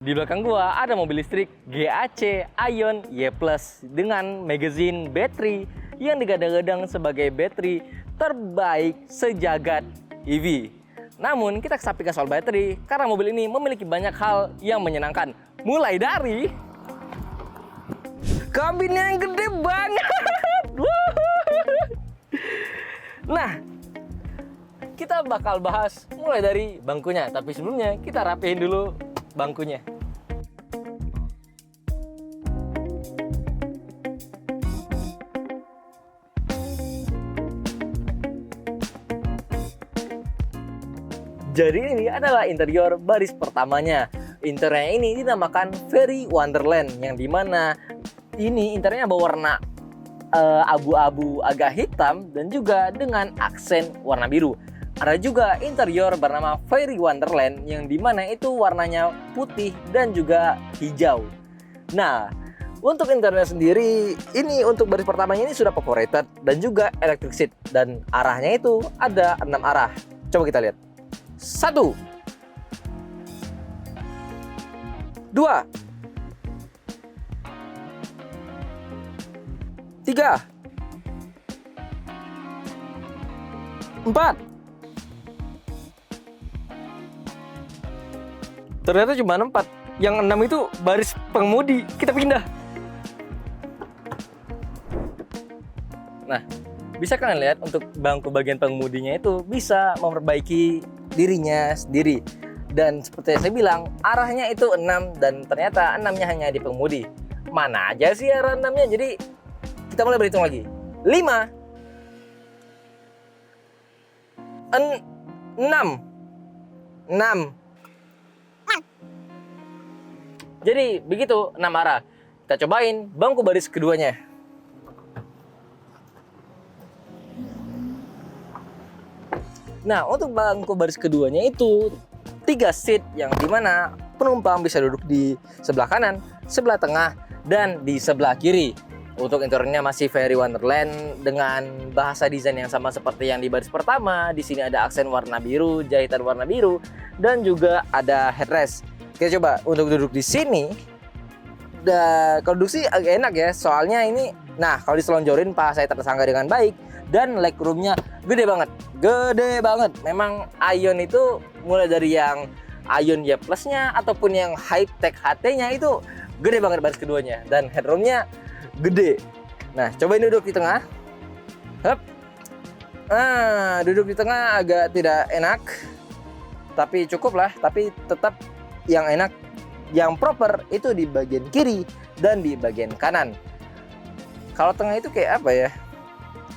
Di belakang gua ada mobil listrik GAC Aion Y+ dengan magazine battery yang digadang-gadang sebagai battery terbaik sejagat EV. Namun kita kesampingkan soal battery karena mobil ini memiliki banyak hal yang menyenangkan. Mulai dari kabinnya yang gede banget. Nah, kita bakal bahas mulai dari bangkunya. Tapi sebelumnya kita rapihin dulu bangkunya. Jadi ini adalah interior baris pertamanya. Interiornya ini dinamakan Fairy Wonderland, yang dimana ini interiornya berwarna abu-abu agak hitam dan juga dengan aksen warna biru. Ada juga interior bernama Fairy Wonderland yang dimana itu warnanya putih dan juga hijau. Nah, untuk interiornya sendiri, ini untuk baris pertamanya ini sudah perforated dan juga electric seat, dan arahnya itu ada 6 arah. Coba kita lihat. 1, 2, 3, 4. Ternyata cuma 4. Yang 6 itu baris pengemudi. Kita pindah. Nah, bisa kalian lihat untuk bangku bagian pengemudinya itu bisa memperbaiki dirinya sendiri. Dan seperti yang saya bilang, arahnya itu 6 dan ternyata 6-nya hanya di pengemudi. Mana aja sih arah 6-nya? Jadi kita mulai berhitung lagi. 5, 6. Jadi begitu 6 arah. Kita cobain bangku baris keduanya. Nah, untuk bangku baris keduanya itu 3 seat yang dimana penumpang bisa duduk di sebelah kanan, sebelah tengah, dan di sebelah kiri. Untuk interiornya masih Fairy Wonderland dengan bahasa desain yang sama seperti yang di baris pertama. Di sini ada aksen warna biru, jahitan warna biru, dan juga ada headrest. Kita coba untuk duduk di sini. Kalau duduk sih agak enak ya, soalnya ini, nah kalau diselonjorin paha saya tersangga dengan baik dan legroomnya gede banget. Memang Aion itu mulai dari yang Aion Y Plus-nya ataupun yang high tech HT-nya itu gede banget baris keduanya, dan headroomnya gede. Nah, cobain duduk di tengah. Hup. Nah, duduk di tengah agak tidak enak, tapi cukup lah. Tapi tetap yang enak, yang proper itu di bagian kiri dan di bagian kanan. Kalau tengah itu kayak apa ya?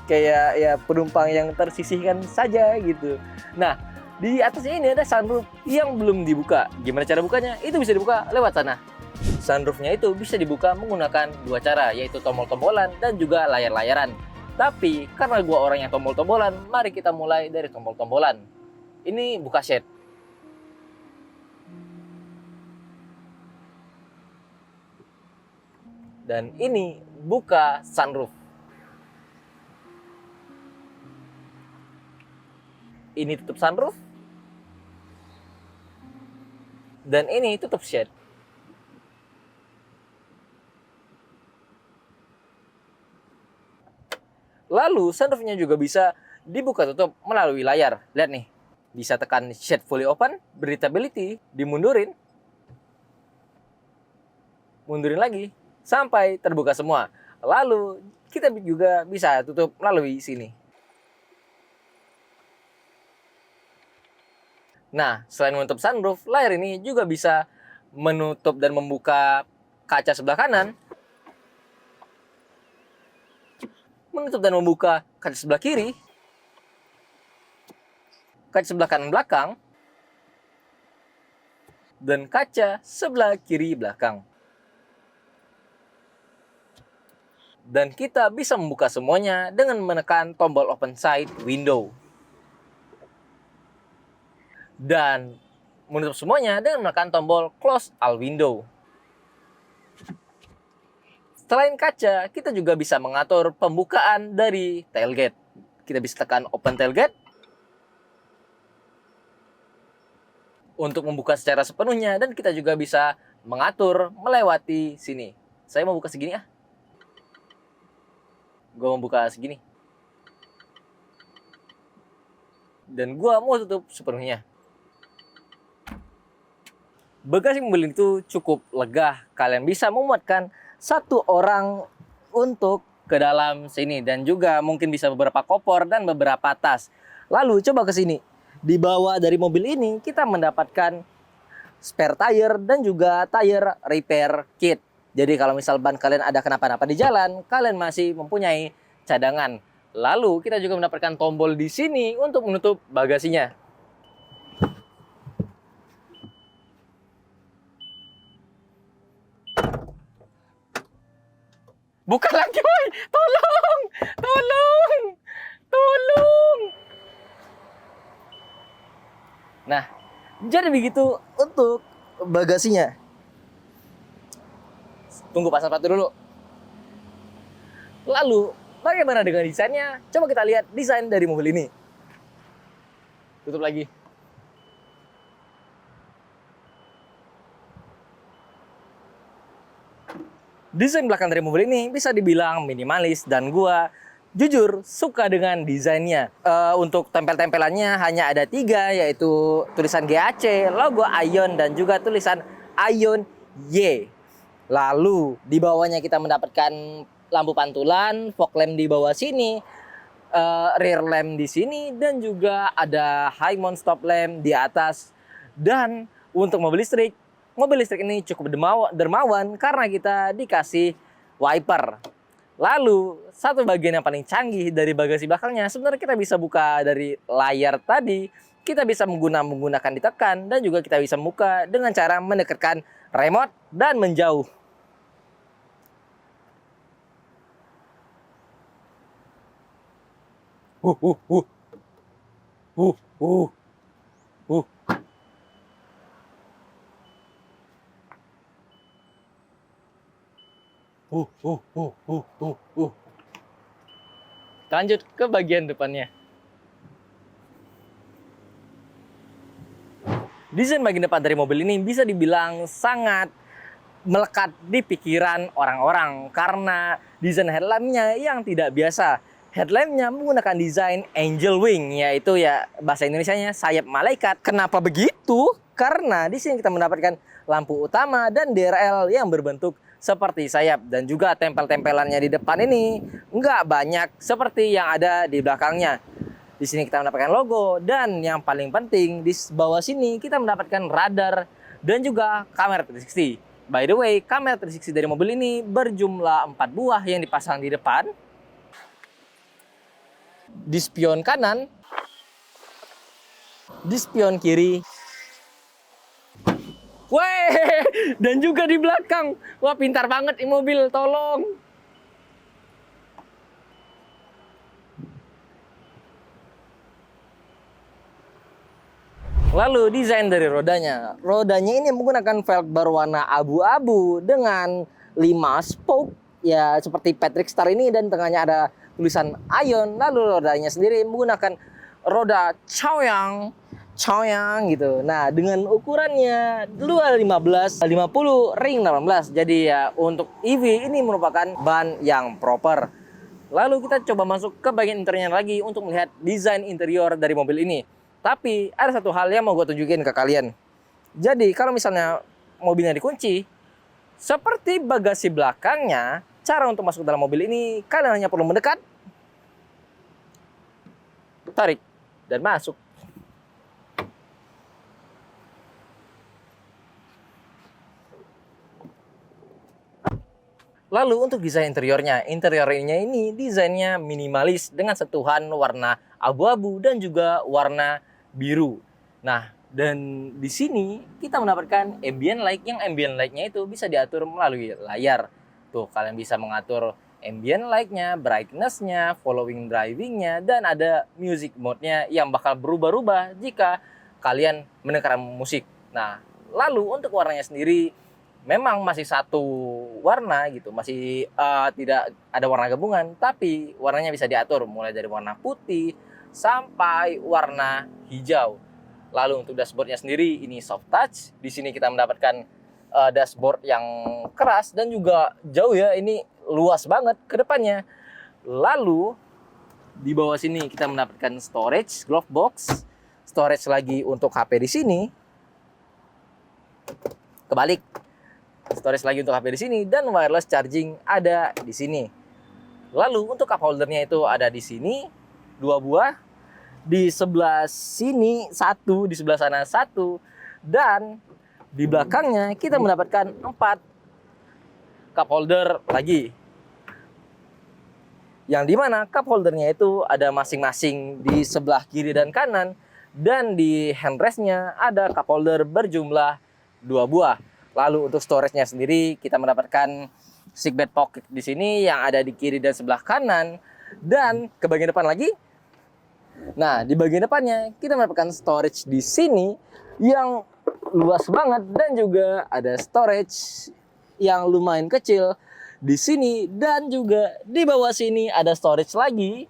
Kayak ya penumpang yang tersisihkan saja gitu. Nah, di atasnya ini ada sunroof yang belum dibuka. Gimana cara bukanya? Itu bisa dibuka lewat sana. Sunroofnya itu bisa dibuka menggunakan 2 cara, yaitu tombol-tombolan dan juga layar-layaran. Tapi karena gua orang yang tombol-tombolan, mari kita mulai dari tombol-tombolan. Ini buka shade. Dan ini buka sunroof. Ini tutup sunroof. Dan ini tutup shade. Lalu sunroofnya juga bisa dibuka tutup melalui layar. Lihat nih, bisa tekan shade fully open, breathability, dimundurin, mundurin lagi, sampai terbuka semua. Lalu kita juga bisa tutup melalui sini. Nah, selain menutup sunroof, layar ini juga bisa menutup dan membuka kaca sebelah kanan, menutup dan membuka kaca sebelah kiri, kaca sebelah kanan belakang, dan kaca sebelah kiri belakang. Dan kita bisa membuka semuanya dengan menekan tombol open side window. Dan menutup semuanya dengan menekan tombol close all window. Selain kaca, kita juga bisa mengatur pembukaan dari tailgate. Kita bisa tekan open tailgate untuk membuka secara sepenuhnya, dan kita juga bisa mengatur melewati sini. Saya mau buka segini ah. Gue mau buka segini. Dan gue mau tutup sepenuhnya. Bagasi mobil itu cukup lega. Kalian bisa memuatkan satu orang untuk ke dalam sini. Dan juga mungkin bisa beberapa koper dan beberapa tas. Lalu coba ke sini. Di bawah dari mobil ini kita mendapatkan spare tire dan juga tire repair kit. Jadi kalau misal ban kalian ada kenapa-napa di jalan, kalian masih mempunyai cadangan. Lalu kita juga mendapatkan tombol di sini untuk menutup bagasinya. Buka lagi, boy! Tolong! Tolong! Tolong! Nah, jadi begitu untuk bagasinya. Tunggu pasang sepatu dulu. Lalu, bagaimana dengan desainnya? Coba kita lihat desain dari mobil ini. Tutup lagi. Desain belakang dari mobil ini bisa dibilang minimalis dan gua jujur suka dengan desainnya. Untuk tempel-tempelannya hanya ada 3, yaitu tulisan GAC, logo Ion, dan juga tulisan Ion Y. Lalu di bawahnya kita mendapatkan lampu pantulan, fog lamp di bawah sini, rear lamp di sini, dan juga ada high mount stop lamp di atas. Dan untuk mobil listrik ini cukup dermawan karena kita dikasih wiper. Lalu satu bagian yang paling canggih dari bagasi belakangnya, sebenarnya kita bisa buka dari layar tadi. Kita bisa menggunakan ditekan, dan juga kita bisa buka dengan cara mendekatkan remote dan menjauh. Lanjut ke bagian depannya. Desain bagian depan dari mobil ini bisa dibilang sangat melekat di pikiran orang-orang karena desain headlampnya yang tidak biasa. Headlampnya menggunakan desain angel wing, yaitu ya bahasa Indonesianya sayap malaikat. Kenapa begitu? Karena di sini kita mendapatkan lampu utama dan DRL yang berbentuk seperti sayap, dan juga tempel-tempelannya di depan ini nggak banyak seperti yang ada di belakangnya. Di sini kita mendapatkan logo, dan yang paling penting di bawah sini kita mendapatkan radar dan juga kamera 360. By the way, kamera 360 dari mobil ini berjumlah 4 buah yang dipasang di depan, di spion kanan, di spion kiri, dan juga di belakang. Wah, pintar banget ini mobil, tolong. Lalu desain dari rodanya. Rodanya ini menggunakan velg berwarna abu-abu dengan 5 spoke, ya seperti Patrick Star ini, dan tengahnya ada tulisan Ion. Lalu rodanya sendiri menggunakan roda Chaoyang gitu. Nah, dengan ukurannya 215 50 ring 18. Jadi ya untuk EV ini merupakan ban yang proper. Lalu kita coba masuk ke bagian interiornya lagi untuk melihat desain interior dari mobil ini. Tapi ada satu hal yang mau gue tunjukin ke kalian. Jadi kalau misalnya mobilnya dikunci, seperti bagasi belakangnya, cara untuk masuk dalam mobil ini kalian hanya perlu mendekat, tarik, dan masuk. Lalu untuk desain interiornya ini desainnya minimalis dengan sentuhan warna abu-abu dan juga warna biru. Nah, dan di sini kita mendapatkan ambient light, yang ambient light-nya itu bisa diatur melalui layar. Tuh, kalian bisa mengatur ambient light-nya, brightness-nya, following driving-nya, dan ada music mode-nya yang bakal berubah-ubah jika kalian mendengarkan musik. Nah, lalu untuk warnanya sendiri memang masih satu warna gitu, masih tidak ada warna gabungan, tapi warnanya bisa diatur mulai dari warna putih sampai warna hijau. Lalu untuk dashboardnya sendiri ini soft touch. Di sini kita mendapatkan dashboard yang keras dan juga jauh ya, ini luas banget ke depannya. Lalu di bawah sini kita mendapatkan storage glove box, storage lagi untuk HP di sini. Kebalik, storage lagi untuk HP di sini dan wireless charging ada di sini. Lalu untuk cup holdernya itu ada di sini 2 buah, di sebelah sini 1, di sebelah sana 1, dan di belakangnya kita mendapatkan 4 cup holder lagi. Yang dimana cup holdernya itu ada masing-masing di sebelah kiri dan kanan, dan di handrestnya ada cup holder berjumlah 2 buah. Lalu untuk storage-nya sendiri kita mendapatkan seatbelt pocket di sini yang ada di kiri dan sebelah kanan, dan ke bagian depan lagi. Nah, di bagian depannya kita mendapatkan storage di sini yang luas banget, dan juga ada storage yang lumayan kecil di sini, dan juga di bawah sini ada storage lagi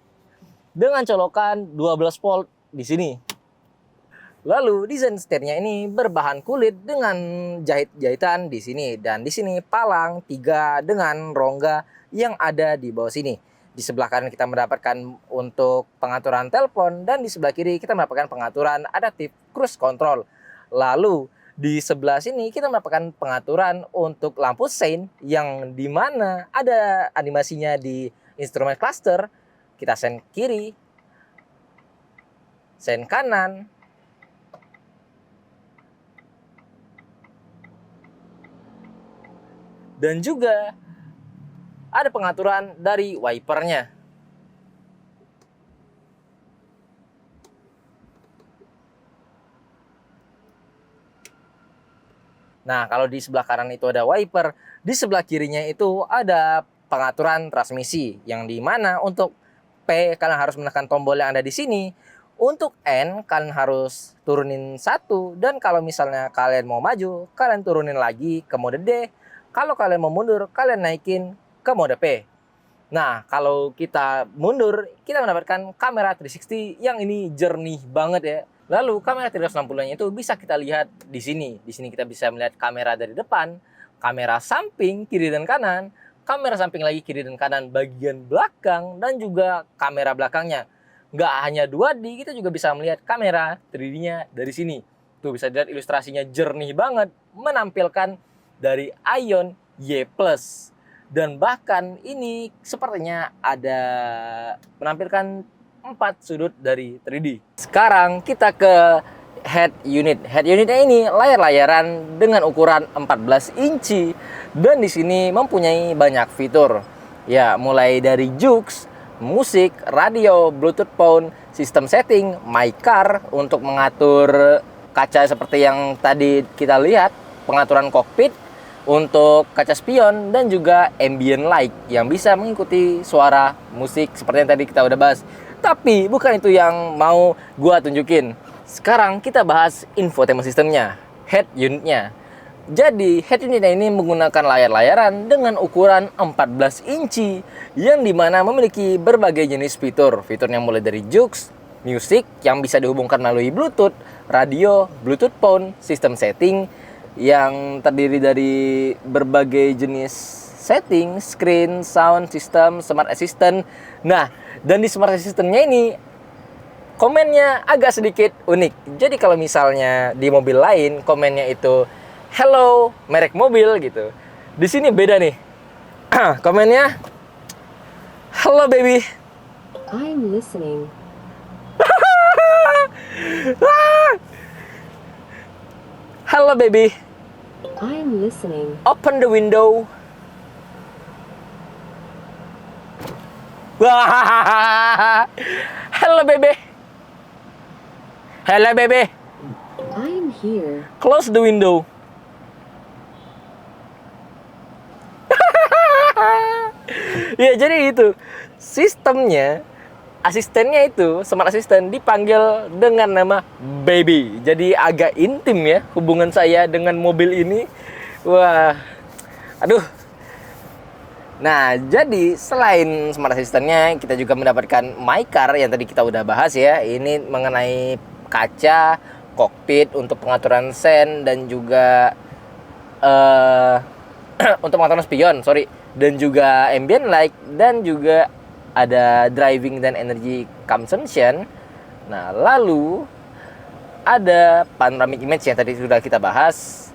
dengan colokan 12 volt di sini. Lalu desain setirnya ini berbahan kulit dengan jahit-jahitan di sini, dan di sini palang 3 dengan rongga yang ada di bawah sini. Di sebelah kanan kita mendapatkan untuk pengaturan telepon, dan di sebelah kiri kita mendapatkan pengaturan adaptive cruise control. Lalu di sebelah sini kita mendapatkan pengaturan untuk lampu sein yang dimana ada animasinya di instrumen cluster. Kita sein kiri, sein kanan, dan juga ada pengaturan dari wipernya. Nah, kalau di sebelah kanan itu ada wiper, di sebelah kirinya itu ada pengaturan transmisi, yang dimana untuk P kalian harus menekan tombol yang ada di sini. Untuk N kalian harus turunin 1, dan kalau misalnya kalian mau maju, kalian turunin lagi ke mode D. Kalau kalian mau mundur, kalian naikin ke mode P. Nah, kalau kita mundur, kita mendapatkan kamera 360 yang ini jernih banget ya. Lalu kamera 360-nya itu bisa kita lihat di sini. Di sini kita bisa melihat kamera dari depan, kamera samping kiri dan kanan, kamera samping lagi kiri dan kanan bagian belakang, dan juga kamera belakangnya. Nggak hanya 2D, kita juga bisa melihat kamera 3D-nya dari sini. Tuh bisa dilihat ilustrasinya jernih banget, menampilkan dari Ion Y+. Dan bahkan ini sepertinya ada menampilkan 4 sudut dari 3D. Sekarang kita ke head unit. Head unitnya ini layar-layaran dengan ukuran 14 inci, dan di sini mempunyai banyak fitur. Ya, mulai dari jukes, musik, radio, Bluetooth phone, sistem setting, my car untuk mengatur kaca seperti yang tadi kita lihat, pengaturan kokpit, untuk kaca spion, dan juga ambient light yang bisa mengikuti suara musik seperti yang tadi kita udah bahas. Tapi bukan itu yang mau gua tunjukin. Sekarang kita bahas infotainment sistemnya, head unitnya. Jadi head unitnya ini menggunakan layar-layaran dengan ukuran 14 inci yang dimana memiliki berbagai jenis fitur. Fiturnya mulai dari jukes, music yang bisa dihubungkan melalui Bluetooth, radio, Bluetooth phone, sistem setting yang terdiri dari berbagai jenis setting, screen, sound system, smart assistant. Nah, dan di smart assistant-nya ini komennya agak sedikit unik. Jadi kalau misalnya di mobil lain komennya itu hello merek mobil gitu, di sini beda nih. Komennya hello baby, I'm listening. hello baby, I'm listening. open the window. Hello baby, hello baby, I'm here. close the window. Ya, jadi itu sistemnya, asistennya itu smart assistant dipanggil dengan nama baby. Jadi agak intim ya hubungan saya dengan mobil ini. Wah, aduh. Nah, jadi selain smart assistant-nya, kita juga mendapatkan my car yang tadi kita udah bahas ya. Ini mengenai kaca, kokpit untuk pengaturan sen, dan juga eh untuk pengaturan spion, sorry, dan juga ambient light, dan juga ada driving dan energy consumption. Nah, lalu ada panoramic image yang tadi sudah kita bahas,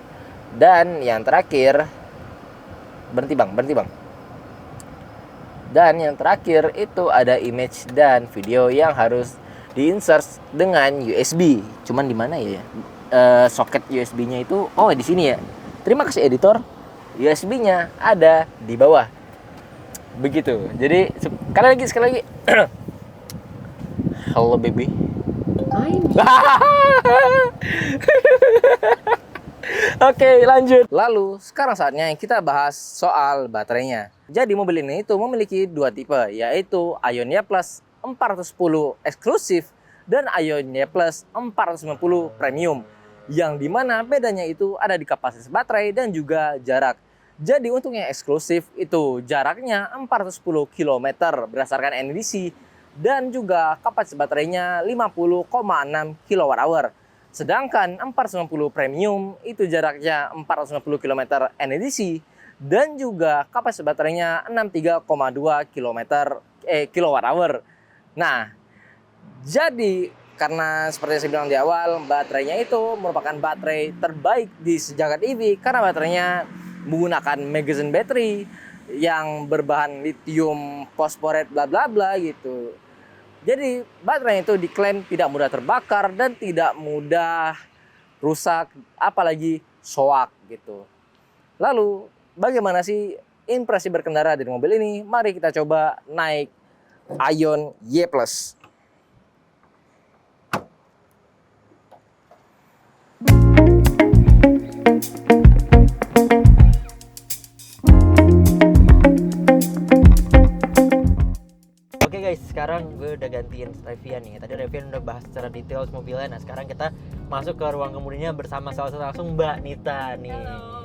dan yang terakhir berhenti bang. Dan yang terakhir itu ada image dan video yang harus diinsert dengan USB. Cuman di mana ya? Soket USB-nya itu di sini ya. Terima kasih editor. USB-nya ada di bawah. Begitu. Jadi sekali lagi. Halo baby. I'm Oke, lanjut. Lalu, sekarang saatnya kita bahas soal baterainya. Jadi, mobil ini itu memiliki dua tipe, yaitu Ionia Plus 410 eksklusif dan Ionia Plus 450 premium. Yang dimana bedanya itu ada di kapasitas baterai dan juga jarak. Jadi, untuk yang eksklusif itu jaraknya 410 km berdasarkan NEDC dan juga kapasitas baterainya 50,6 kWh. Sedangkan 490 premium itu jaraknya 490 km NEDC dan juga kapasitas baterainya 63,2 kWh. Nah, jadi karena seperti yang saya bilang di awal, baterainya itu merupakan baterai terbaik di sejagat EV karena baterainya menggunakan magazine battery yang berbahan lithium fosforate bla bla bla gitu. Jadi baterai itu diklaim tidak mudah terbakar dan tidak mudah rusak, apalagi soak gitu. Lalu bagaimana sih impresi berkendara dari mobil ini? Mari kita coba naik Ion Y+. Oke guys, sekarang gue udah gantiin Revian nih. Tadi Revian udah bahas secara detail mobilnya. Nah, sekarang kita masuk ke ruang kemudinya bersama salah satu langsung Mbak Nita nih. Halo.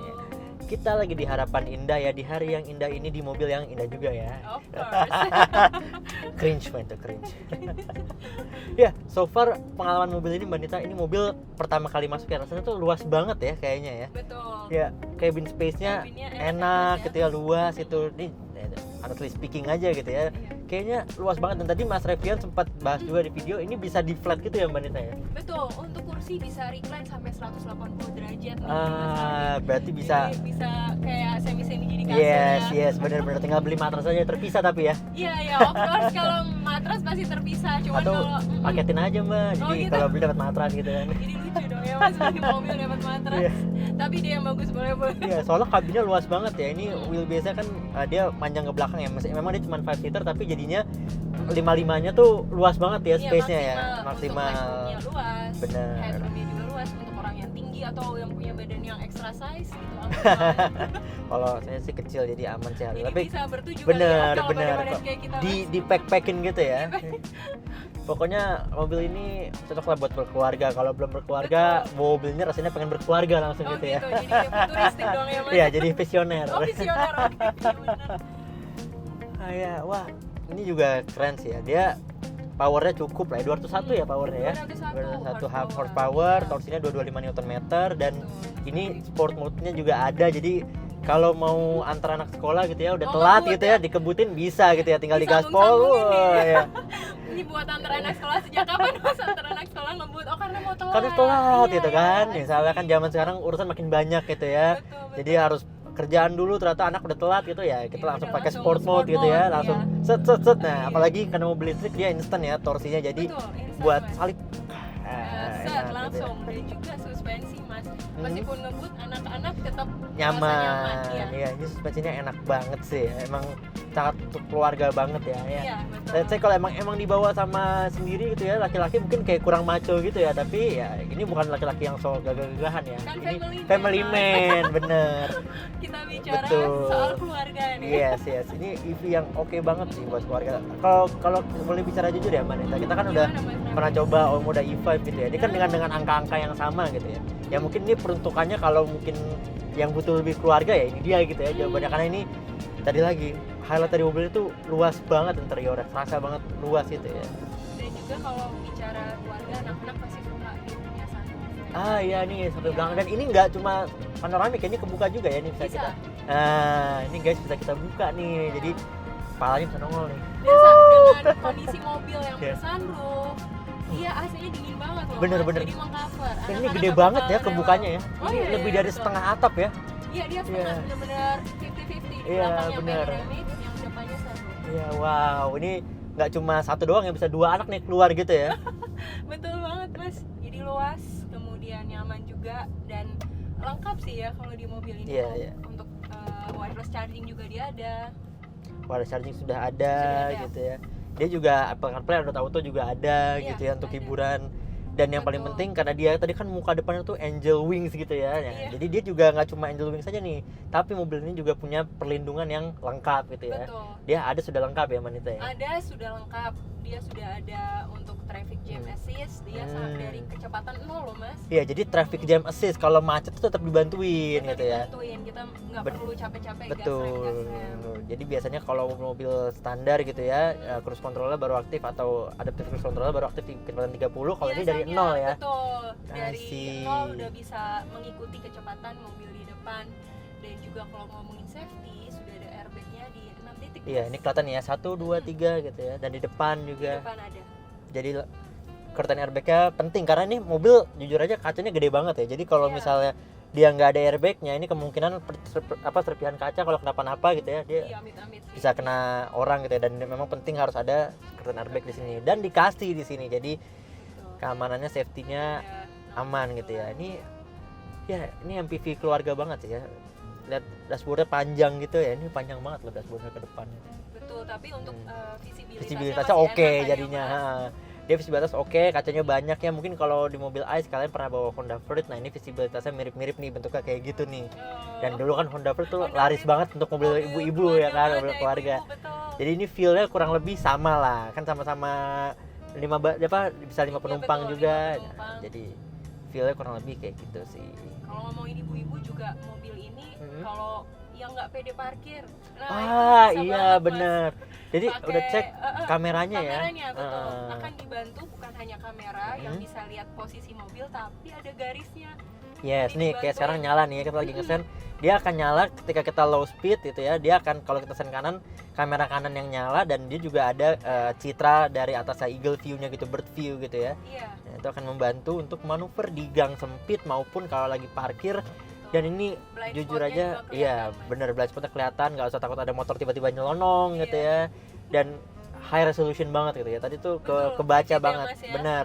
Kita lagi di Harapan Indah ya, di hari yang indah ini di mobil yang indah juga ya. Of course. Cringe man, itu cringe. Ya, so far pengalaman mobil ini Mbak Nita, ini mobil pertama kali masuk ya, rasanya tuh luas banget ya kayaknya ya. Betul. Ya, cabin space-nya Cabinnya enak banget gitu ya, luas itu. Ini honestly speaking aja gitu ya. Kayaknya luas banget, dan tadi Mas Revian sempat bahas juga di video, ini bisa di flat gitu ya Mbak Nita ya? Betul, untuk kursi bisa recline sampai 180 derajat nih. Berarti bisa. Jadi bisa kayak semi-semi gini kasur Yes, benar-benar tinggal beli matras aja terpisah tapi ya. Iya, of course kalau matras pasti terpisah. Cuman Atau kalau paketin aja Mbak, jadi gitu. kalau beli dapat matras gitu kan. jadi lucu dong ya Mas, beli mobil dapat matras. Iya. Tapi dia yang bagus boleh. Iya, soalnya kabinnya luas banget ya. Ini wheelbase-nya kan dia panjang ke belakang ya. Memang dia cuma 5 seater tapi jadinya 5-5-nya tuh luas banget ya space-nya ya. Maksimal. Untuk legroomnya luas. Bener. Headroomnya juga luas untuk orang yang tinggi atau yang punya badan yang extra size gitu. aman. Kalau saya sih kecil jadi aman sih. Jadi Tapi bisa bertujuh bener. kalau badan kayak kita. Di pack-packin gitu ya. Pokoknya mobil ini cocok lah buat berkeluarga. Kalau belum berkeluarga, mobilnya rasanya pengen berkeluarga langsung Oh gitu ya. Jadi futuristik dong ya Mas. Iya, jadi visioner. Oh visioner, oke, iya bener. Ya, wah, ini juga keren sih ya. Dia powernya cukup lah, 201 ya powernya ya. 201 horsepower, torsinya 225 Nm, dan ini sport mode-nya juga ada. Jadi kalau mau antar anak sekolah gitu ya, udah telat gitu ya, dikebutin bisa gitu ya, tinggal digaspol. Ya. Ini buat antar anak sekolah sejak kapan Mas antar anak sekolah ngebut? Oh karena mau telat. Karena telat gitu Iya, kan. iya. Misalnya kan zaman sekarang urusan makin banyak gitu ya. Betul. Jadi harus kerjaan dulu, ternyata anak udah telat gitu ya, kita Iya, langsung udah pakai langsung sport mode gitu ya, mode, langsung iya. set. Nah, apalagi karena mobil listrik dia instan ya torsinya, jadi Betul, instan, buat Mas. salip Set enak gitu langsung ya. dan juga suspensi Mas. Meskipun ngebut anak-anak tetap merasa Nyaman. Iya. Iya, ini suspensinya enak banget sih. Emang sangat untuk keluarga banget ya. Iya, betul. Dan saya kalau emang dibawa sama sendiri gitu ya, laki-laki mungkin kayak kurang maco gitu ya, tapi ya ini bukan laki-laki yang so gagah-gagahan ya. Kan Ini family man, bener. Kita bicara Betul. soal keluarga nih. Yes. Ini EV yang oke banget sih buat keluarga. Kalau boleh bicara jujur ya Mbak Nita, kita kan udah Gimana, Mas? pernah coba Omoda E5 gitu ya. Ini kan dengan angka-angka yang sama gitu ya. Ya mungkin ini peruntukannya kalau mungkin yang butuh lebih keluarga ya ini dia gitu ya jawabannya, karena ini tadi lagi highlight dari mobil itu luas banget interiornya, terasa banget luas gitu ya. Dan juga kalau bicara keluarga anak-anak pasti suka gitu punya sunroof kayak Iya nih sampai belakang, dan ini nggak cuma panoramik, ini kebuka juga ya, ini bisa Bisa. kita. Ini guys bisa kita buka nih, jadi kepalanya bisa nongol nih. Biasa dengan kondisi mobil yang Iya. bersunroof, iya AC-nya dingin banget loh. Bener, Mas. bener. Jadi mengcover. Dan ini Anak-anak gede nggak banget ya bakal kebukanya ya. rewel. Oh, Ini iya, lebih iya, dari betul. setengah atap ya. Iya, dia setengah Iya. bener-bener 50-50. Di Iya, belakangnya bener. panoramic, yang depannya sunroof. Iya, wow, ini nggak cuma satu doang yang bisa dua anak nih keluar gitu ya. Betul banget mas, jadi luas, kemudian nyaman juga dan lengkap sih ya kalau di mobil ini. Iya, iya. Untuk wireless charging juga dia ada. Wireless charging sudah ada Sudah ada. gitu ya. Dia juga Apple CarPlay, Android Auto juga ada Iya, gitu ya untuk ada. hiburan. Dan yang paling Betul. penting karena dia tadi kan muka depannya tuh angel wings gitu ya. Iya. Jadi dia juga nggak cuma angel wings saja nih, tapi mobil ini juga punya perlindungan yang lengkap gitu ya. Betul. Dia ada sudah lengkap ya Manita ya. Ada sudah lengkap, dia sudah ada untuk traffic jam assist, dia sangat dari kecepatan 0 loh mas. Iya, jadi traffic jam assist kalau macet tuh tetap dibantuin Tetap gitu ya. dibantuin, kita nggak Bet- perlu capek-capek Betul. gas-rem. Jadi biasanya kalau mobil standar gitu ya, cruise controlnya baru aktif atau adaptive cruise controlnya baru aktif di kecepatan 30. Kalau ini dari Biasanya, 0 ya. Betul. I Dari see. 0 udah bisa mengikuti kecepatan mobil di depan. Dan juga kalau ngomongin safety, sudah ada airbagnya di 6 titik. Iya, Mas. ini kelihatan ya 1 2 3 gitu ya. Dan di depan Di juga. depan ada. Jadi curtain airbagnya penting karena ini mobil jujur aja kacanya gede banget ya. Jadi kalau Iya. misalnya dia nggak ada airbagnya, ini kemungkinan serpihan kaca kalau kenapa-napa gitu ya, dia Iya, amit-amit sih. bisa kena orang gitu ya. Dan memang penting harus ada curtain airbag di sini dan dikasih di sini. Jadi Betul. keamanannya, safety-nya Ada aman gitu ya. Ini MPV keluarga banget sih ya. Lihat dashboardnya panjang gitu ya. Ini panjang banget loh dashboardnya ke depan. Betul, tapi untuk Visibilitasnya masih oke enak kan ya, jadinya. Mas? Ha. Dia visibilitas oke, kacanya banyak ya. Mungkin kalau di mobil Ice kalian pernah bawa Honda Freed. Nah, ini visibilitasnya mirip-mirip nih, bentuknya kayak gitu nih. Dan dulu kan Honda Freed tuh Honda laris Freed, banget untuk mobil ibu-ibu ya kan, mobil ada keluarga. ibu-ibu, betul. Jadi ini feel-nya kurang lebih sama lah. Kan sama-sama bisa 5 penumpang betul, juga. 5 Nah, penumpang. jadi feel-nya kurang lebih kayak gitu sih. Kalau ngomongin ibu-ibu juga mobil ini kalau yang nggak pede parkir, nah itu Ah, bisa iya banget, Mas. bener. Jadi Pakai, udah cek kameranya ya. kameranya betul, Ah. akan dibantu bukan hanya kamera yang bisa lihat posisi mobil, tapi ada garisnya. Yes, Jadi nih kayak dibantuin. sekarang nyala nih ya, kita lagi ngesen. Dia akan nyala ketika kita low speed gitu ya. Dia akan kalau kita sen kanan, kamera kanan yang nyala, dan dia juga ada citra dari atasnya eagle view-nya gitu, bird view gitu ya. Iya. Nah, itu akan membantu untuk manuver di gang sempit maupun kalau lagi parkir. Dan ini Blind jujur spotnya aja, juga iya kelihatan, Mas. bener, blind spotnya kelihatan, nggak usah takut ada motor tiba-tiba nyelonong gitu Iya. ya. Dan high resolution banget gitu ya. Tadi tuh Betul, kebaca gitu ya, banget, Mas, ya. bener.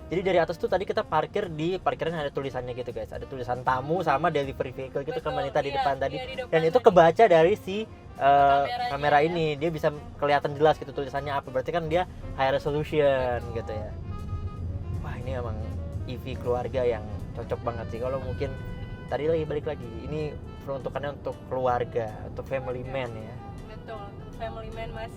Jadi dari atas tuh tadi kita parkir di parkiran ada tulisannya gitu guys. Ada tulisan tamu sama delivery vehicle gitu ke Betul, Manita di iya, depan tadi. iya, di depan Dan itu tadi. kebaca dari si Kameranya kamera ya. ini. Dia bisa kelihatan jelas gitu tulisannya apa. Berarti kan dia high resolution gitu ya. Wah, ini emang EV keluarga yang cocok banget sih. Kalau mungkin tadi balik lagi. Ini peruntukannya untuk keluarga, untuk family man ya. Betul, family man mas.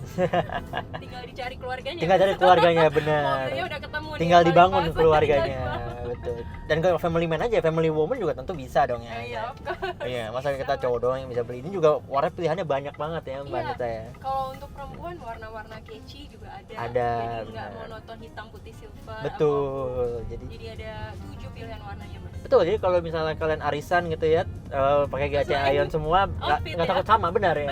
Tinggal dicari keluarganya. Tinggal cari keluarganya, benar. Mobilnya udah ketemu nih, Tinggal paling dibangun pas. keluarganya, Tinggal dibangun. betul. Dan kalau family man aja, family woman juga tentu bisa dong ya. Iya, of course. Iya, masa Bisa, kita Mas. cowok doang yang bisa beli. Ini juga warna pilihannya banyak banget ya, Mbak Iya. Anita ya. Kalau untuk perempuan warna-warna catchy juga ada. Ada, Jadi nggak benar. monoton hitam putih silver. Betul. Jadi ada 7 pilihan warnanya mas. Betul, jadi kalau misalnya kalian arisan gitu ya, pakai GC Sesuai Ion semua, outfit nggak ya. takut sama, benar ya.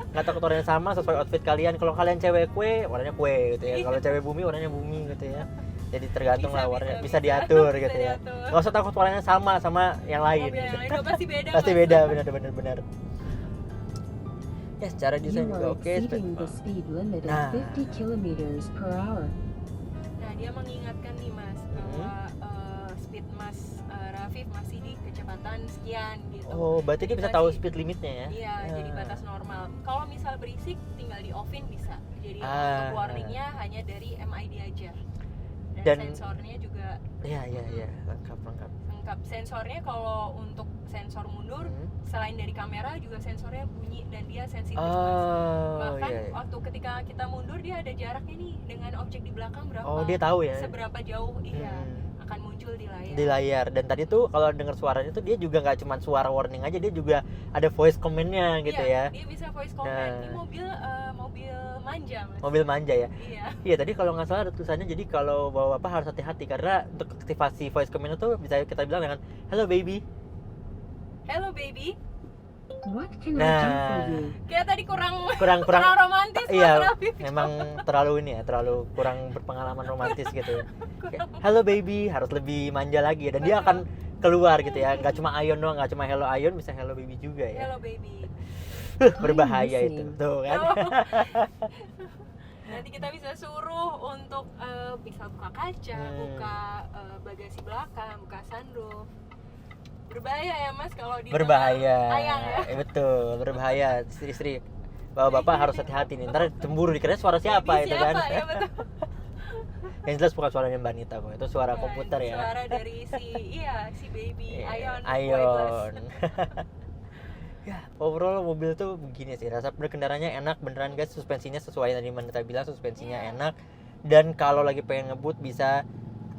Nggak takut warnanya sama, sesuai outfit kalian. Kalau kalian cewek kue, warnanya kue gitu ya. Kalau cewek bumi, warnanya bumi gitu ya. Jadi tergantung lah warnanya, bisa diatur Bisa gitu ya. diatur. Nggak usah takut warnanya sama yang lain. Mobil yang gitu. lain juga pasti beda. Pasti Mas. beda, benar. Ya, secara desain You juga are oke. exceeding the speed limit of Nah. 50 kilometers per hour. Nah dia mengingatkan nih mas bahwa speed mas Rafif masih di kecepatan sekian gitu. Oh, berarti dia Jadi bisa tahu masih- speed limitnya ya? Iya, jadi batas normal. Kalau misal berisik, tinggal di off-in bisa. Jadi Ah. untuk warningnya hanya dari MID aja. Dan, Dan- sensornya juga Iya, lengkap. lengkap. Sensornya kalau untuk sensor mundur, selain dari kamera juga sensornya bunyi dan dia sensitif. Mas. Oh, Bahkan iya. waktu ketika kita mundur dia ada jaraknya nih dengan objek di belakang berapa. Oh, dia tahu ya? Seberapa jauh, iya. Hmm. akan muncul di layar. di layar. Dan tadi tuh kalau dengar suaranya tuh dia juga nggak cuma suara warning aja, dia juga ada voice command-nya gitu Iya, ya. dia bisa voice command. Nah. Ini mobil manja, Mas. Mobil manja ya. Iya. Iya, tadi kalau nggak salah ada tulisannya, jadi kalau bawa bapak harus hati-hati karena untuk aktivasi voice command itu bisa kita bilang dengan hello baby. Hello baby. What can I do for Nah, you? Kayak tadi kurang kurang romantis, Mas iya, Rafif. memang terlalu ini ya, terlalu kurang berpengalaman romantis gitu ya. Kayak, hello baby, harus lebih manja lagi ya. Dan dia akan keluar gitu ya, nggak cuma Ayon doang, nggak cuma hello Ayon, bisa hello baby juga ya. Hello baby. Berbahaya itu listening. tuh kan. Oh. Nanti kita bisa suruh untuk bisa buka kaca, buka bagasi belakang, buka sunroof. Berbahaya ya Mas kalau di Berbahaya. tengah ayang ya. Betul, berbahaya. Istri-istri bapak harus hati-hati nih, ntar cemburu dikira suara siapa Baby itu kan. siapa ya, betul. Yang jelas bukan suaranya Mbak Nita kok, itu suara Nah, komputer itu ya. Suara dari si baby Ayon. Ayon. Ya, overall mobil tuh begini sih, rasa berkendaranya enak beneran guys, suspensinya sesuai yang tadi Mbak Nita bilang, suspensinya Iya. enak. Dan kalau lagi pengen ngebut bisa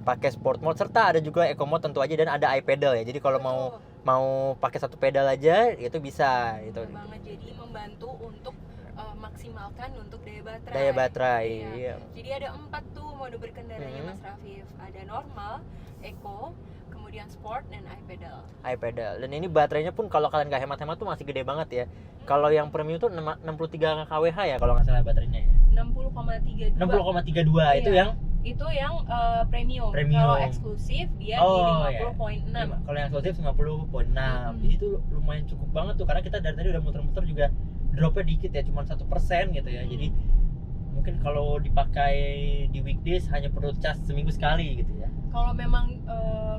pakai sport mode, serta ada juga eco mode tentu aja, dan ada iPedal ya. Jadi kalau mau pakai satu pedal aja itu bisa itu. Betul banget, jadi membantu untuk maksimalkan untuk daya baterai. Daya baterai. Iya. Iya. Jadi ada 4 tuh mode berkendaranya Mas Rafif. Ada normal, eco, kemudian sport dan iPedal. iPedal. Dan ini baterainya pun kalau kalian nggak hemat-hemat tuh masih gede banget ya. Kalau yang premium tuh 63 kWh ya kalau nggak salah baterainya ya. 60,32. 60,32 itu Iya. yang Itu yang premium. Premium. Kalau eksklusif dia Oh, di 50,6. kalau yang eksklusif 50,6. Jadi itu lumayan cukup banget tuh karena kita dari tadi udah muter-muter juga dropnya dikit ya, cuma 1% gitu ya. Jadi mungkin kalau dipakai di weekdays hanya perlu cas seminggu sekali gitu ya. Kalau memang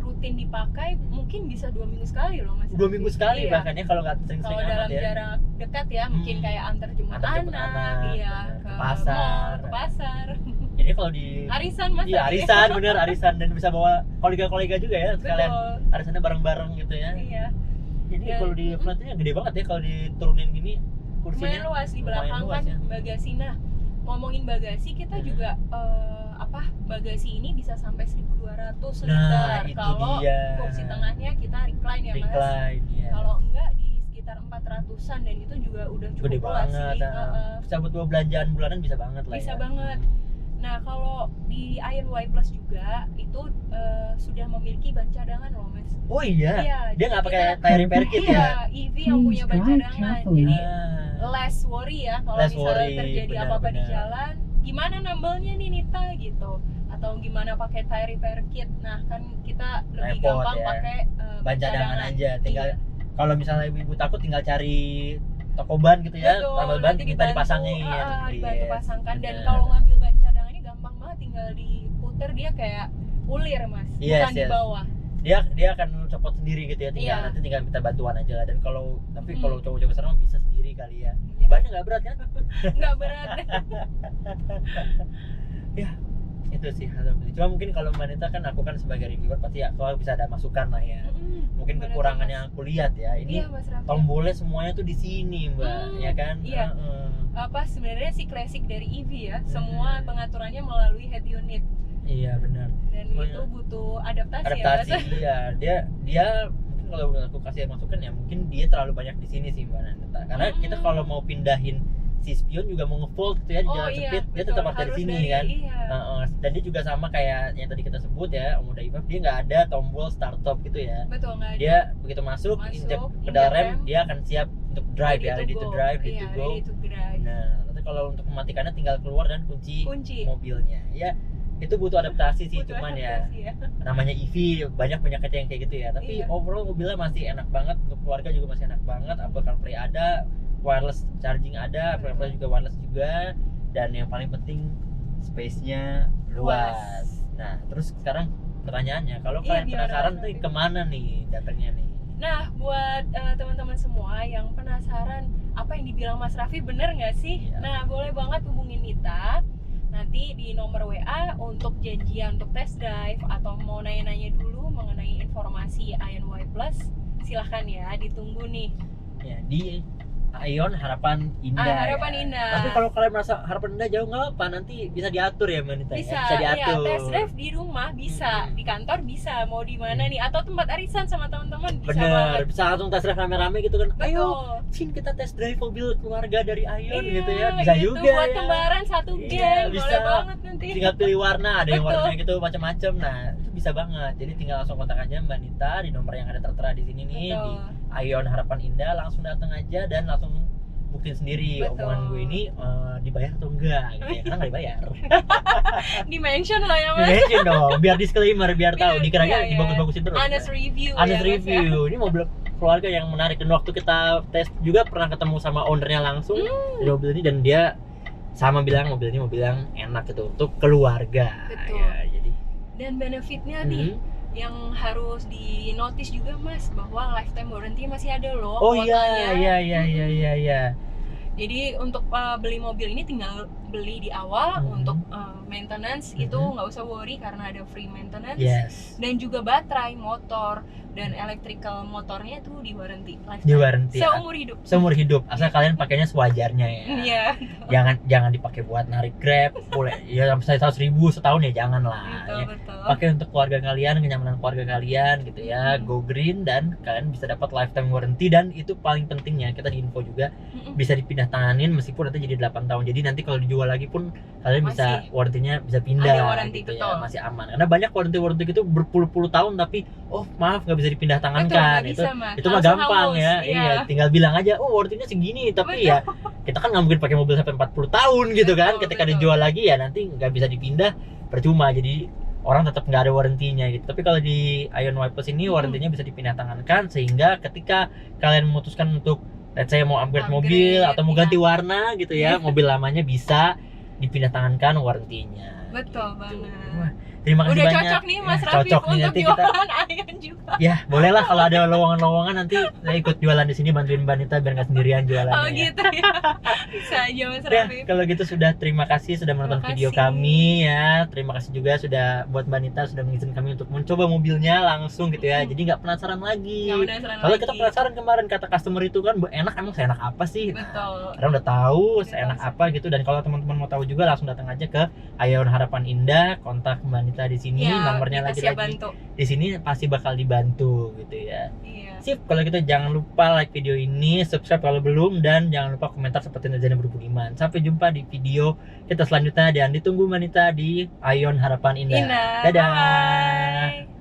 rutin dipakai mungkin bisa 2 minggu sekali loh Mas. 2 minggu sekali Iya. bahkan ya kalau nggak sering-sering Kalau dalam amat ya. jarak dekat ya, mungkin kayak antar jemput Antar jemput anak, anak, iya, bener. ke Ke pasar. mall, ke pasar. Jadi kalau di Arisan Mas. iya, tadi. arisan bener, arisan, dan bisa bawa kolega-kolega juga ya sekalian Betul. arisannya bareng-bareng gitu ya. Iya. Ini Dan- kalau di frontnya gede banget ya, kalau diturunin gini kursinya. Lumayan luas di lumayan belakang luas kan ya. bagasi. Nah, ngomongin bagasi kita juga bagasi ini bisa sampai 1.200 Nah, liter. itu Kalau dia. kursi tengahnya kita recline ya Mas. Recline ya. Kalau enggak di sekitar 400-an, dan itu juga udah cukup Gede luas banget. sih. Nah, bisa buat bawa belanjaan bulanan bisa banget lah Bisa ya. banget. Nah, kalau di Ion Y Plus juga itu sudah memiliki ban cadangan loh Mas. Oh iya. Iya, Dia jadi nggak pakai kita- tire repair kit Iya, ya. EV yang punya ban Please drive cadangan. carefully. Jadi Ah. less worry ya kalau Less misalnya worry, terjadi benar, apa-apa di benar. jalan. Gimana nambelnya nih Nita gitu. Atau gimana pakai tire repair kit. Nah, kan kita lebih Repot gampang ya. pakai Ban cadangan aja, tinggal Iya. kalau misalnya ibu takut tinggal cari toko ban gitu ya, Betul, tambal ban nanti kita dibantu, dipasangin. dibantu Yes, pasangkan. Dan benar. kalau ngambil ban cadangan ini gampang banget, tinggal diputer, dia kayak ulir Mas, Yes, bukan di yes. bawah. dia akan copot sendiri gitu ya, tinggal Iya. nanti tinggal minta bantuan aja lah. Dan kalau kalau cowok-cowok besar mah bisa sendiri kali ya. Iya. Bannya nggak berat kan? Nggak berat. Ya itu sih alhamdulillah. Cuma mungkin kalau Mbak Nita kan, aku kan sebagai reviewer pasti ya kalau bisa ada masukan lah ya. Mungkin Gimana tuh, kekurangan Mas? yang aku lihat ya, ini Iya Mas Raffi. tombolnya semuanya tuh di sini Mbak, ya kan? Iya. Heeh. Apa sebenarnya sih klasik dari EV ya, semua pengaturannya melalui head unit, Iya benar. dan Semuanya. itu butuh adaptasi Adaptasi ya Mas. iya. Dia mungkin kalau aku kasih masukan ya, mungkin dia terlalu banyak di sini sih Mbak Nita. Karena kita kalau mau pindahin si spion juga mau nge-fold gitu ya di Oh jalan iya, sempit, dia betul. tetap harus dari sini kan. Iya. Dan dia juga sama kayak yang tadi kita sebut ya, Omoda E5, dia nggak ada tombol start stop gitu ya. Betul, nggak ada. Dia begitu masuk injek pedal injek rem, rem, dia akan siap untuk drive ya, ready to drive, ready Iya, to go. ready to drive. Nah, nanti kalau untuk mematikannya tinggal keluar dan kunci mobilnya. Ya, itu butuh adaptasi sih, Butuh cuman ya adaptasi ya. namanya EV banyak penyakitnya yang kayak gitu ya. Tapi Iya. overall mobilnya masih enak banget, untuk keluarga juga masih enak banget. Apple CarPlay ada, wireless charging ada, Apple CarPlay juga wireless juga, dan yang paling penting space-nya luas. Nah, terus sekarang pertanyaannya, kalau Iya, kalian gimana, penasaran Mas tuh Raffi? kemana nih datangnya nih? Nah, buat teman-teman semua yang penasaran apa yang dibilang Mas Raffi bener nggak sih? Iya. Nah, boleh banget hubungin Nita nanti di nomor WA untuk janjian untuk test drive atau mau nanya-nanya dulu mengenai informasi Ion Y Plus. Silahkan ya, ditunggu nih. Ya, di Ion Harapan Indah. Harapan ya. Indah. Tapi kalau kalian merasa Harapan Indah jauh nggak apa, nanti bisa diatur ya Mbak Nita. Bisa, Bisa iya, diatur. test drive di rumah bisa, di kantor bisa, mau di mana nih, atau tempat arisan sama teman-teman bisa Bener, banget. bisa langsung test drive rame-rame gitu kan. Ayo, Betul. Cin kita test drive mobil keluarga dari Ion Iya, gitu ya. Bisa gitu, juga buat ya. kembaran satu Iya, geng, bisa. boleh banget nanti. Tinggal pilih warna, ada yang Betul. warnanya gitu macam-macam. Nah, itu bisa banget. Jadi tinggal langsung kontak aja Mbak Nita di nomor yang ada tertera di sini nih, Betul. di Ion Harapan Indah. Langsung datang aja dan langsung buktiin sendiri Betul. omongan gue ini dibayar atau enggak gitu ya. Karena nggak dibayar. Di mention lah ya mas. Mention dong, biar disclaimer, biar tahu. Biar- Dikiranya iya, iya. dibagus-bagusin terus. Honest review Honest ya, Mas, ya. review. Ini mobil keluarga yang menarik, dan waktu kita tes juga pernah ketemu sama ownernya langsung di mobil ini, dan dia sama bilang mobil ini mobil yang enak gitu untuk keluarga. Betul. Ya, jadi Dan benefitnya nih yang harus di notice juga mas, bahwa lifetime warranty masih ada loh oh kuotanya. iya. Jadi untuk beli mobil ini tinggal beli di awal. Untuk maintenance itu nggak usah worry karena ada free maintenance. Yes. Dan juga baterai, motor, dan electrical motornya itu di warranty lifetime. Di warranty. Seumur hidup. Seumur hidup, asal kalian pakainya sewajarnya ya. Iya. Jangan dipakai buat narik Grab, boleh ya sampai 100.000 setahun ya jangan lah. Betul Ya. betul. Pakai untuk keluarga kalian, kenyamanan keluarga kalian gitu ya. Go green, dan kalian bisa dapat lifetime warranty, dan itu paling pentingnya kita di info juga bisa dipindah tanganin meskipun nanti jadi 8 tahun. Jadi nanti kalau dijual lagi pun kalian bisa Masih. warrantinya bisa pindah Ada warranty, gitu betul. ya, masih aman. Karena banyak warranty gitu berpuluh-puluh tahun tapi oh maaf nggak bisa dipindah tangan Betul, kan. nggak Itu bisa, Mas. itu mah Langsung gampang hangus, ya. iya. Iya, tinggal bilang aja oh warranty-nya segini, tapi Betul. ya kita kan nggak mungkin pakai mobil sampai 40 tahun gitu kan. Betul, Ketika betul. dijual lagi ya nanti nggak bisa dipindah, percuma. Jadi orang tetap nggak ada warrantinya gitu. Tapi kalau di Ion Y Plus ini warrantinya bisa dipindah tangankan, sehingga ketika kalian memutuskan untuk let's say mau upgrade mobil atau mau iya. ganti warna gitu ya, mobil lamanya bisa dipindah tangankan warrantinya. Betul Gitu. banget. Wah, terima kasih Udah banyak. cocok nih Mas Ya, Raffi cocok nih, untuk nanti kita jualan Ion juga. ya bolehlah kalau ada lowongan-lowongan nanti saya ikut jualan di sini, bantuin Mbak Nita biar nggak sendirian jualannya. Oh ya. gitu ya. Bisa aja Mas Ya, Raffi. kalau gitu sudah terima kasih sudah menonton Terima video kasih. kami ya. Terima kasih juga sudah buat Mbak Nita sudah mengizinkan kami untuk mencoba mobilnya langsung gitu ya. Jadi nggak penasaran lagi. Nggak penasaran Kalau lagi. kita penasaran kemarin kata customer itu kan enak, emang seenak apa sih? Nah, Betul. karena udah tahu Udah seenak tahu. apa gitu. Dan kalau teman-teman mau tahu juga langsung datang aja ke Ion Harapan Indah, kontak Mbak Nita di sini, Ya, nomornya kita siap lagi-lagi bantu. di sini pasti bakal dibantu gitu ya. Iya. Sip, kalau gitu jangan lupa like video ini, subscribe kalau belum, dan jangan lupa komentar seperti netizen yang berbudiman. Sampai jumpa di video kita selanjutnya, dan ditunggu Mbak Nita di Ion Harapan Indah. Indah. Dadah. Bye-bye.